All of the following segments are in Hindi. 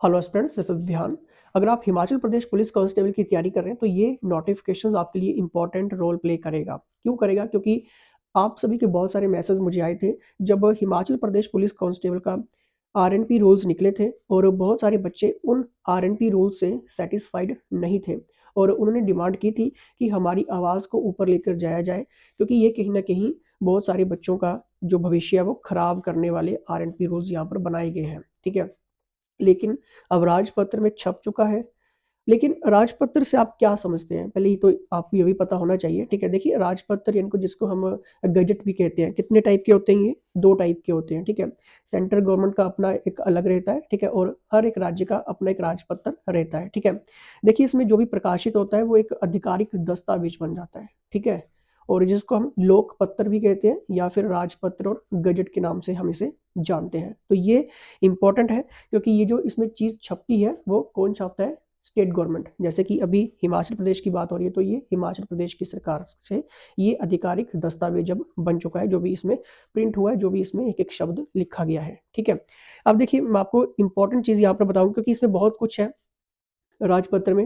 हेलो स्टूडेंट्स, दिस इज ध्यान। अगर आप हिमाचल प्रदेश पुलिस कांस्टेबल की तैयारी कर रहे हैं तो ये नोटिफिकेशंस आपके लिए इंपॉर्टेंट रोल प्ले करेगा। क्यों करेगा? क्योंकि आप सभी के बहुत सारे मैसेज मुझे आए थे जब हिमाचल प्रदेश पुलिस कांस्टेबल का आरएनपी रूल्स निकले थे और बहुत सारे बच्चे उन आरएनपी रूल्स से सेटिस्फाइड नहीं थे और उन्होंने डिमांड की थी कि हमारी आवाज़ को ऊपर लेकर जाया जाए, क्योंकि ये कहीं ना कहीं बहुत सारे बच्चों का जो भविष्य है वो खराब करने वाले आरएनपी रूल्स यहाँ पर बनाए गए हैं। ठीक है, लेकिन अब राजपत्र में छप चुका है। लेकिन राजपत्र से आप क्या समझते हैं? पहले ही तो आपको ये भी पता होना चाहिए। ठीक है, देखिए राजपत्र इनको जिसको हम गजट भी कहते हैं, कितने टाइप के होते हैं? ये 2 टाइप के होते हैं। ठीक है, सेंट्रल गवर्नमेंट का अपना एक अलग रहता है, ठीक है, और हर एक राज्य का अपना एक राजपत्र रहता है। ठीक है, देखिए इसमें जो भी प्रकाशित होता है वो एक आधिकारिक दस्तावेज बन जाता है। ठीक है, और जिसको हम लोकपत्र भी कहते हैं या फिर राजपत्र और गजट के नाम से हम इसे जानते हैं। तो ये इंपॉर्टेंट है क्योंकि ये जो इसमें चीज़ छपती है वो कौन छापता है? State government. जैसे कि अभी हिमाचल प्रदेश की बात हो रही है तो ये हिमाचल प्रदेश की सरकार से ये आधिकारिक दस्तावेज अब बन चुका है, जो भी इसमें प्रिंट हुआ है, जो भी इसमें एक एक शब्द लिखा गया है। ठीक है, अब देखिए मैं आपको इंपॉर्टेंट चीज़ यहाँ पर बताऊँ क्योंकि इसमें बहुत कुछ है राजपत्र में।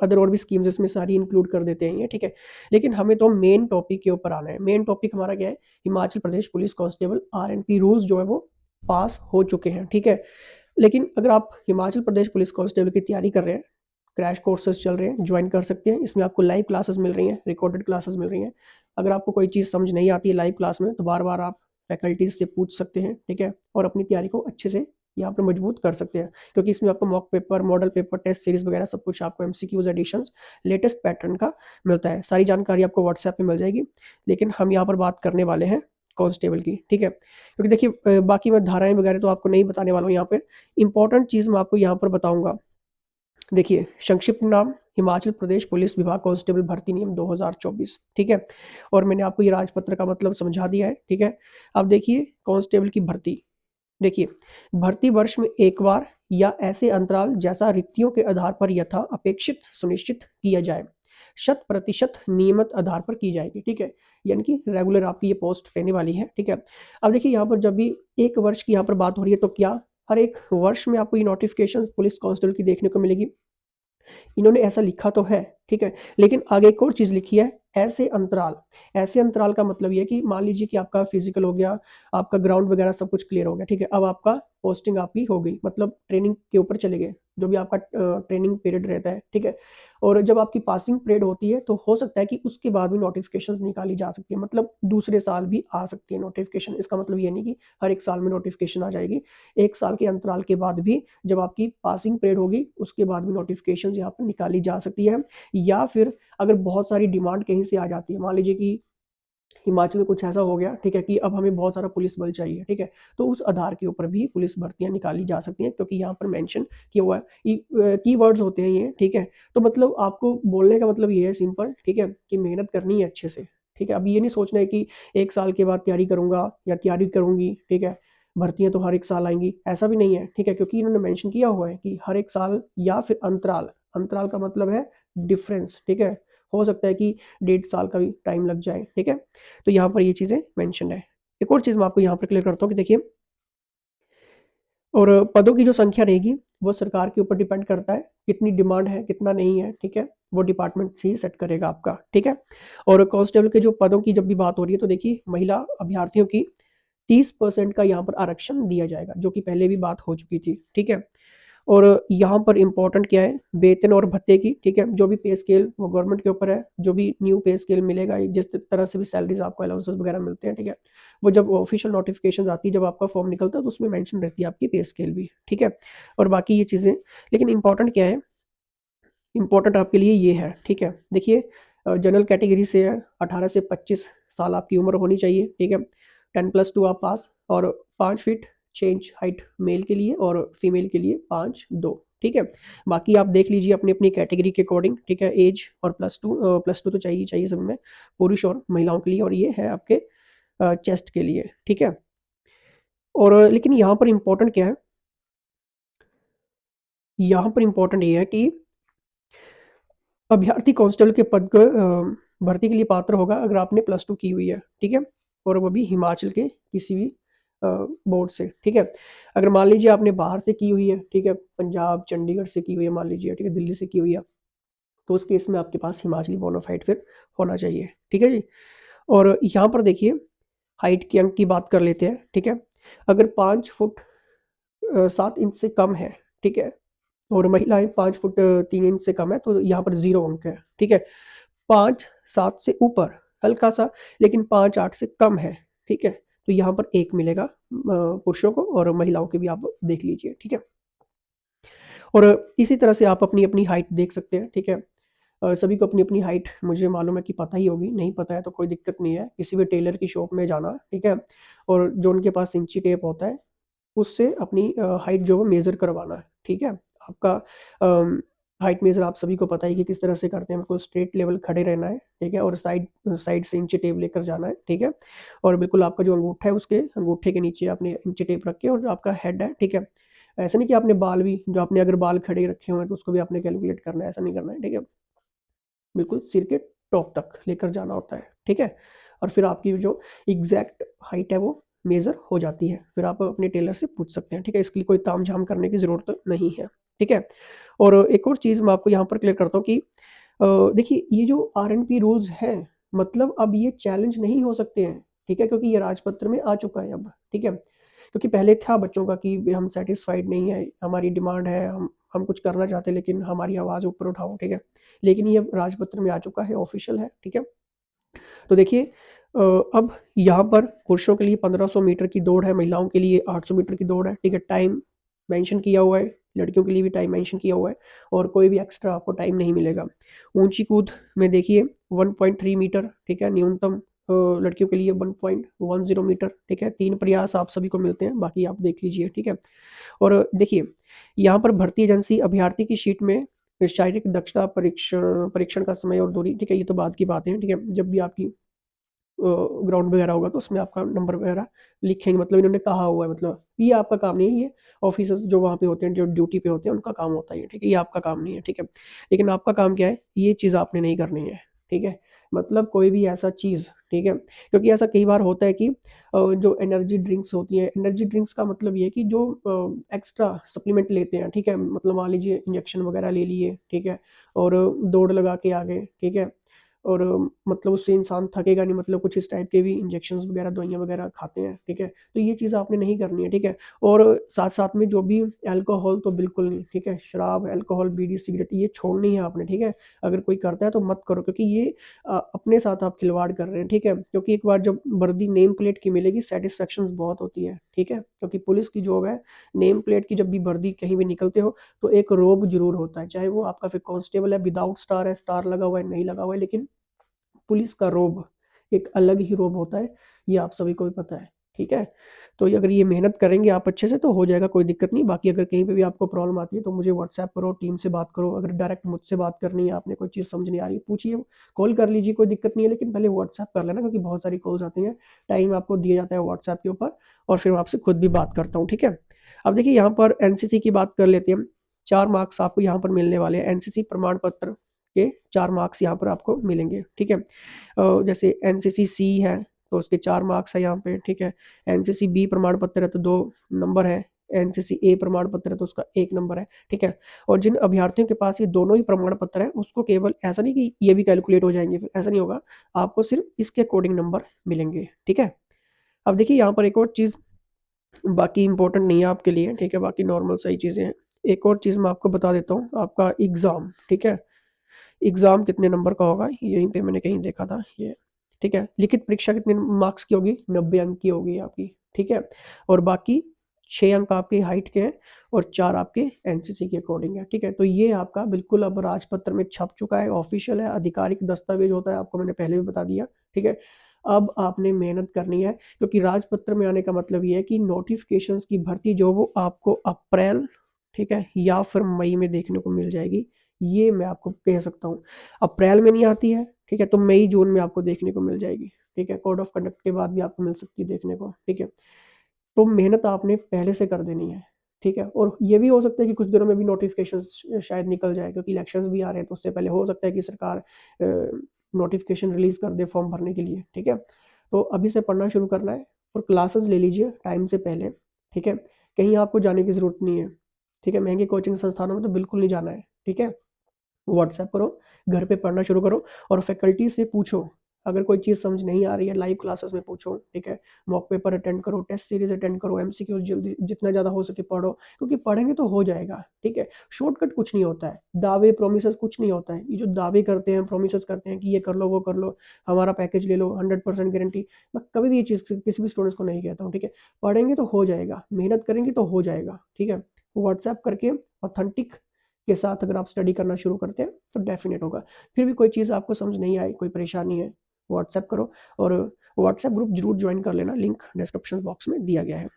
अदर और भी स्कीम्स इसमें सारी इंक्लूड कर देते हैं ये। ठीक है, लेकिन हमें तो मेन टॉपिक के ऊपर आना है। मेन टॉपिक हमारा क्या है? Himachal Pradesh police constable RNP rules जो है वो पास हो चुके हैं। ठीक है, लेकिन अगर आप हिमाचल प्रदेश पुलिस कांस्टेबल की तैयारी कर रहे हैं, क्रैश कोर्सेज चल रहे हैं, ज्वाइन कर सकते हैं। इसमें आपको लाइव क्लासेस मिल रही हैं, रिकॉर्डेड क्लासेस मिल रही हैं। अगर आपको कोई चीज़ समझ नहीं आती है लाइव क्लास में तो बार बार आप फैकल्टीज से पूछ सकते हैं। ठीक है, और अपनी तैयारी को अच्छे से यहाँ पर मजबूत कर सकते हैं, क्योंकि इसमें आपको mock paper, model paper, test series वगैरह सब कुछ आपको एमसीक्यूज एडिशंस लेटेस्ट पैटर्न का मिलता है। सारी जानकारी आपको व्हाट्सएप पे मिल जाएगी। लेकिन हम यहाँ पर बात करने वाले हैं कांस्टेबल की। ठीक है, क्योंकि देखिए बाकी मैं धाराएं वगैरह तो आपको नहीं बताने वाला हूँ। यहाँ पे इंपॉर्टेंट चीज़ मैं आपको यहाँ पर बताऊंगा। देखिए संक्षिप्त नाम हिमाचल प्रदेश पुलिस विभाग कांस्टेबल भर्ती नियम 2024। ठीक है, और मैंने आपको ये राजपत्र का मतलब समझा दिया है। ठीक है, अब देखिए कांस्टेबल की भर्ती। देखिए भर्ती वर्ष में एक बार या ऐसे अंतराल जैसा रिक्तियों के आधार पर यथा अपेक्षित सुनिश्चित किया जाए, 100% नियमित आधार पर की जाएगी। ठीक है, यानी कि रेगुलर आपकी ये पोस्ट रहने वाली है। ठीक है, अब देखिए यहाँ पर जब भी एक वर्ष की यहाँ पर बात हो रही है तो क्या हर एक वर्ष में आपको ये नोटिफिकेशन पुलिस कांस्टेबल की देखने को मिलेगी? इन्होंने ऐसा लिखा तो है। ठीक है, लेकिन आगे एक और चीज़ लिखी है, ऐसे अंतराल। ऐसे अंतराल का मतलब ये है कि मान लीजिए कि आपका फिजिकल हो गया, आपका ग्राउंड वगैरह सब कुछ क्लियर हो गया। ठीक है, अब आपका पोस्टिंग आपकी हो गई, मतलब ट्रेनिंग के ऊपर चले गए, जो भी आपका ट्रेनिंग पीरियड रहता है। ठीक है, और जब आपकी पासिंग परेड होती है तो हो सकता है कि उसके बाद भी नोटिफिकेशन निकाली जा सकती है, मतलब दूसरे साल भी आ सकती है नोटिफिकेशन। इसका मतलब ये नहीं कि हर एक साल में नोटिफिकेशन आ जाएगी। एक साल के अंतराल के बाद भी जब आपकी पासिंग परेड होगी उसके बाद भी नोटिफिकेशन यहाँ पर निकाली जा सकती है। या फिर अगर बहुत सारी डिमांड कहीं से आ जाती है, मान लीजिए कि हिमाचल में कुछ ऐसा हो गया, ठीक है, कि अब हमें बहुत सारा पुलिस बल चाहिए। ठीक है, तो उस आधार के ऊपर भी पुलिस भर्तियां निकाली जा सकती हैं, क्योंकि यहाँ पर मेंशन किया हुआ है। कीवर्ड्स होते हैं ये। ठीक है, तो मतलब आपको बोलने का मतलब ये है सिंपल, ठीक है, कि मेहनत करनी है अच्छे से। ठीक है, अब ये नहीं सोचना है कि एक साल के बाद तैयारी करूंगा या तैयारी करूंगी। ठीक है, भर्तियां तो हर एक साल आएंगी, ऐसा भी नहीं है। ठीक है, क्योंकि इन्होंने मेंशन किया हुआ है कि हर एक साल या फिर अंतराल। अंतराल का मतलब है डिफरेंस। ठीक है, हो सकता है कि 1.5 साल का भी टाइम लग जाए। ठीक है, तो यहाँ पर ये चीज़ें मेंशन है। एक और चीज़ मैं आपको यहाँ पर क्लियर करता हूँ कि देखिए, और पदों की जो संख्या रहेगी वो सरकार के ऊपर डिपेंड करता है, कितनी डिमांड है कितना नहीं है। ठीक है, वो डिपार्टमेंट से ही सेट करेगा आपका। ठीक है, और कांस्टेबल के जो पदों की जब भी बात हो रही है तो देखिए महिला अभ्यर्थियों की 30% का यहाँ पर आरक्षण दिया जाएगा, जो कि पहले भी बात हो चुकी थी। ठीक है, और यहाँ पर इम्पोर्टेंट क्या है? वेतन और भत्ते की। ठीक है, जो भी पे स्केल वो गवर्नमेंट के ऊपर है, जो भी न्यू पे स्केल मिलेगा, जिस तरह से भी सैलरीज आपको अलाउंसेस वगैरह मिलते हैं। ठीक है, वो जब ऑफिशियल नोटिफिकेशन आती है, जब आपका फॉर्म निकलता है तो उसमें मेंशन रहती है आपकी पे स्केल भी। ठीक है, और बाकी ये चीज़ें, लेकिन इंपॉर्टेंट क्या है? इंपॉर्टेंट आपके लिए ये है। ठीक है, देखिए जनरल कैटेगरी से है, 18 से 25 साल आपकी उम्र होनी चाहिए। ठीक है, 10+2 आप पास, और 5 फीट 6 इंच हाइट मेल के लिए और फीमेल के लिए 5'2". ठीक है, बाकी आप देख लीजिए अपनी अपनी कैटेगरी के अकॉर्डिंग। ठीक है, एज और +2 तो चाहिए चाहिए सब में, पुरुष और महिलाओं के लिए, और ये है आपके चेस्ट के लिए। ठीक है, और लेकिन यहाँ पर इम्पोर्टेंट क्या है? यहाँ पर इम्पोर्टेंट ये है कि अभ्यर्थी कांस्टेबल के पद को भर्ती के लिए पात्र होगा अगर आपने +2 की हुई है। ठीक है, और वो भी हिमाचल के किसी भी बोर्ड से, ठीक है। अगर मान लीजिए आपने बाहर से की हुई है, ठीक है, पंजाब, चंडीगढ़ से की हुई है मान लीजिए, ठीक है, दिल्ली से की हुई है, तो उस केस में आपके पास हिमाचली बोनाफाइड फिर होना चाहिए, ठीक है जी। और यहाँ पर देखिए हाइट के अंक की बात कर लेते हैं, ठीक है। अगर 5 फुट 7 इंच से कम है, ठीक है, और महिलाएं 5 फुट 3 इंच से कम है, तो यहाँ पर 0 अंक है, ठीक है। 5-7 से ऊपर हल्का सा, लेकिन 5-8 से कम है, ठीक है, तो यहाँ पर 1 मिलेगा पुरुषों को, और महिलाओं के भी आप देख लीजिए, ठीक है। और इसी तरह से आप अपनी अपनी हाइट देख सकते हैं, ठीक है। सभी को अपनी अपनी हाइट मुझे मालूम है कि पता ही होगी, नहीं पता है तो कोई दिक्कत नहीं है, किसी भी टेलर की शॉप में जाना, ठीक है, और जो उनके पास इंची टेप होता है उससे अपनी हाइट जो है मेज़र करवाना है, ठीक है। आपका हाइट मेज़र आप सभी को पता है कि किस तरह से करते हैं, बिल्कुल स्ट्रेट लेवल खड़े रहना है, ठीक है, और साइड साइड से इंची टेप लेकर जाना है, ठीक है। और बिल्कुल आपका जो अंगूठा है उसके अंगूठे के नीचे आपने इंची टेप रख के, और जो आपका हेड है, ठीक है, ऐसा नहीं कि आपने बाल भी, जो आपने अगर बाल खड़े रखे हुए हैं तो उसको भी आपने कैलकुलेट करना है, ऐसा नहीं करना है, ठीक है। बिल्कुल सिर के टॉप तक लेकर जाना होता है, ठीक है। और फिर आपकी जो एग्जैक्ट हाइट है वो मेज़र हो जाती है, फिर आप अपने टेलर से पूछ सकते हैं, ठीक है, इसके लिए कोई ताम-झाम करने की ज़रूरत नहीं है, ठीक है। और एक और चीज़ मैं आपको यहाँ पर क्लियर करता हूँ कि देखिए ये जो आरएनपी रूल्स हैं, मतलब अब ये चैलेंज नहीं हो सकते हैं, ठीक है, क्योंकि ये राजपत्र में आ चुका है अब, ठीक है। क्योंकि पहले था बच्चों का कि हम सैटिस्फाइड नहीं है, हमारी डिमांड है, हम कुछ करना चाहते हैं लेकिन हमारी आवाज़ ऊपर उठाओ, ठीक है। लेकिन ये अब राजपत्र में आ चुका है, ऑफिशियल है, ठीक है। तो देखिए अब यहाँ पर पुरुषों के लिए 1500 मीटर की दौड़ है, महिलाओं के लिए 800 मीटर की दौड़ है, ठीक है। टाइम मेंशन किया हुआ है, लड़कियों के लिए भी टाइम मेंशन किया हुआ है, और कोई भी एक्स्ट्रा आपको टाइम नहीं मिलेगा। ऊंची कूद में देखिए 1.3 मीटर, ठीक है, न्यूनतम लड़कियों के लिए 1.10 मीटर, ठीक है। 3 प्रयास आप सभी को मिलते हैं, बाकी आप देख लीजिए, ठीक है। और देखिए यहाँ पर भर्ती एजेंसी अभ्यर्थी की शीट में शारीरिक दक्षता परीक्षण परीक्षण का समय और दूरी, ठीक है, ये तो बाद की बातें हैं, ठीक है। जब भी आपकी ग्राउंड वगैरह होगा तो उसमें आपका नंबर वगैरह लिखेंगे, मतलब इन्होंने कहा हुआ है, मतलब ये आपका काम नहीं है, ये ऑफिसर्स जो वहाँ पे होते हैं, जो ड्यूटी पे होते हैं, उनका काम होता है ये, ठीक है, ये आपका काम नहीं है, ठीक है। लेकिन आपका काम क्या है, ये चीज़ आपने नहीं करनी है, ठीक है। मतलब कोई भी ऐसा चीज़, ठीक है, क्योंकि ऐसा कई बार होता है कि जो एनर्जी ड्रिंक्स होती हैं, एनर्जी ड्रिंक्स का मतलब ये है कि जो एक्स्ट्रा सप्लीमेंट लेते हैं, ठीक है, मतलब मान लीजिए इंजेक्शन वगैरह ले लिए, ठीक है, और दौड़ लगा के आ गए, ठीक है, और मतलब उससे इंसान थकेगा नहीं, मतलब कुछ इस टाइप के भी इंजेक्शंस वगैरह, दवाइयाँ वगैरह खाते हैं, ठीक है। तो ये चीज़ आपने नहीं करनी है, ठीक है। और साथ-साथ में जो भी अल्कोहल तो बिल्कुल नहीं, ठीक है। शराब, अल्कोहल, बीड़ी, सिगरेट ये छोड़नी है आपने, ठीक है। अगर कोई करता है तो मत करो, क्योंकि ये अपने साथ आप खिलवाड़ कर रहे हैं, ठीक है। क्योंकि एक बार जब वर्दी नेम प्लेट की मिलेगी, सैटिस्फैक्शंस बहुत होती है, ठीक है। क्योंकि पुलिस की जॉब है, नेम प्लेट की जब भी वर्दी कहीं भी निकलते हो तो एक रोब ज़रूर होता है, चाहे वो आपका फिर कांस्टेबल है, विदाउट स्टार है, स्टार लगा हुआ है, नहीं लगा हुआ है, लेकिन पुलिस का रोब एक अलग ही रोब होता है, ये आप सभी को भी पता है, ठीक है? तो ये अगर ये मेहनत करेंगे आप अच्छे से तो हो जाएगा, कोई दिक्कत नहीं। बाकी अगर कहीं पे भी आपको प्रॉब्लम आती है तो मुझे व्हाट्सएप करो, टीम से बात करो, अगर डायरेक्ट मुझसे बात करनी है, आपने कोई चीज़ समझ नहीं आ रही है, पूछिए, कॉल कर लीजिए, कोई दिक्कत नहीं है, लेकिन पहले व्हाट्सएप कर लेना, क्योंकि बहुत सारी कॉल्स आती हैं, टाइम आपको दिया जाता है व्हाट्सएप के ऊपर, और फिर मैं आपसे खुद भी बात करता हूँ, ठीक है? अब देखिए यहाँ पर एनसीसी की बात कर लेते हैं, 4 मार्क्स आपको यहाँ पर मिलने वाले हैं, एनसीसी प्रमाण पत्र के 4 मार्क्स यहाँ पर आपको मिलेंगे, ठीक है? जैसे एनसीसी सी है तो उसके 4 मार्क्स है यहाँ पे, ठीक है। एनसीसी बी प्रमाण पत्र है तो 2 नंबर है, एनसीसी ए प्रमाण पत्र है तो उसका 1 नंबर है, ठीक है। और जिन अभ्यर्थियों के पास ये दोनों ही प्रमाण पत्र हैं उसको केवल ऐसा नहीं कि ये भी कैलकुलेट हो जाएंगे, फिर ऐसा नहीं होगा, आपको सिर्फ इसके अकॉर्डिंग नंबर मिलेंगे, ठीक है। अब देखिए यहाँ पर एक और चीज़ बाकी इंपॉर्टेंट नहीं है आपके लिए, ठीक है, बाकी नॉर्मल सही चीज़ें हैं। एक और चीज़ मैं आपको बता देता हूँ, आपका एग्ज़ाम, ठीक है। एग्ज़ाम कितने नंबर का होगा, यहीं पे मैंने कहीं देखा था ये, ठीक है। लिखित परीक्षा कितने मार्क्स की होगी, 90 अंक की होगी आपकी, ठीक है। और बाकी 6 अंक आपकी हाइट के हैं, और 4 आपके एनसीसी के अकॉर्डिंग है, ठीक है। तो ये आपका बिल्कुल अब राजपत्र में छप चुका है, ऑफिशियल है, आधिकारिक दस्तावेज होता है, आपको मैंने पहले भी बता दिया, ठीक है। अब आपने मेहनत करनी है, क्योंकि राजपत्र में आने का मतलब ये है कि नोटिफिकेशंस की भर्ती जो वो आपको अप्रैल, ठीक है, या फिर मई में देखने को मिल जाएगी, ये मैं आपको कह सकता हूँ। अप्रैल में नहीं आती है, ठीक है, तो मई जून में आपको देखने को मिल जाएगी, ठीक है। कोड ऑफ कंडक्ट के बाद भी आपको मिल सकती है देखने को, ठीक है। तो मेहनत आपने पहले से कर देनी है, ठीक है। और ये भी हो सकता है कि कुछ दिनों में भी नोटिफिकेशन शायद निकल जाए, क्योंकि इलेक्शंस भी आ रहे हैं, तो उससे पहले हो सकता है कि सरकार नोटिफिकेशन रिलीज कर दे फॉर्म भरने के लिए, ठीक है। तो अभी से पढ़ना शुरू करना है, और क्लासेस ले लीजिए टाइम से पहले, ठीक है? कहीं आपको जाने की ज़रूरत नहीं है, ठीक है? महँगे कोचिंग संस्थानों में तो बिल्कुल नहीं जाना है, ठीक है? व्हाट्सएप करो, घर पे पढ़ना शुरू करो और फैकल्टी से पूछो, अगर कोई चीज़ समझ नहीं आ रही है लाइव क्लासेस में पूछो, ठीक है? मॉक पेपर अटेंड करो, टेस्ट सीरीज़ अटेंड करो, एमसीक्यू जल्दी जितना ज़्यादा हो सके पढ़ो, क्योंकि पढ़ेंगे तो हो जाएगा, ठीक है? शॉर्टकट कुछ नहीं होता है, दावे प्रोमिसेस कुछ नहीं होता है, ये जो दावे करते हैं, प्रोमिसेस करते हैं कि ये कर लो, वो कर लो, हमारा पैकेज ले लो, 100% गारंटी, मैं कभी भी ये चीज़ किसी भी स्टूडेंट्स को नहीं कहता हूँ, ठीक है? पढ़ेंगे तो हो जाएगा, मेहनत करेंगे तो हो जाएगा, ठीक है? व्हाट्सएप करके ऑथेंटिक के साथ अगर आप स्टडी करना शुरू करते हैं तो डेफिनेट होगा। फिर भी कोई चीज़ आपको समझ नहीं आई, कोई परेशानी है, व्हाट्सएप करो और व्हाट्सएप ग्रुप ज़रूर जॉइन कर लेना, लिंक डिस्क्रिप्शन बॉक्स में दिया गया है।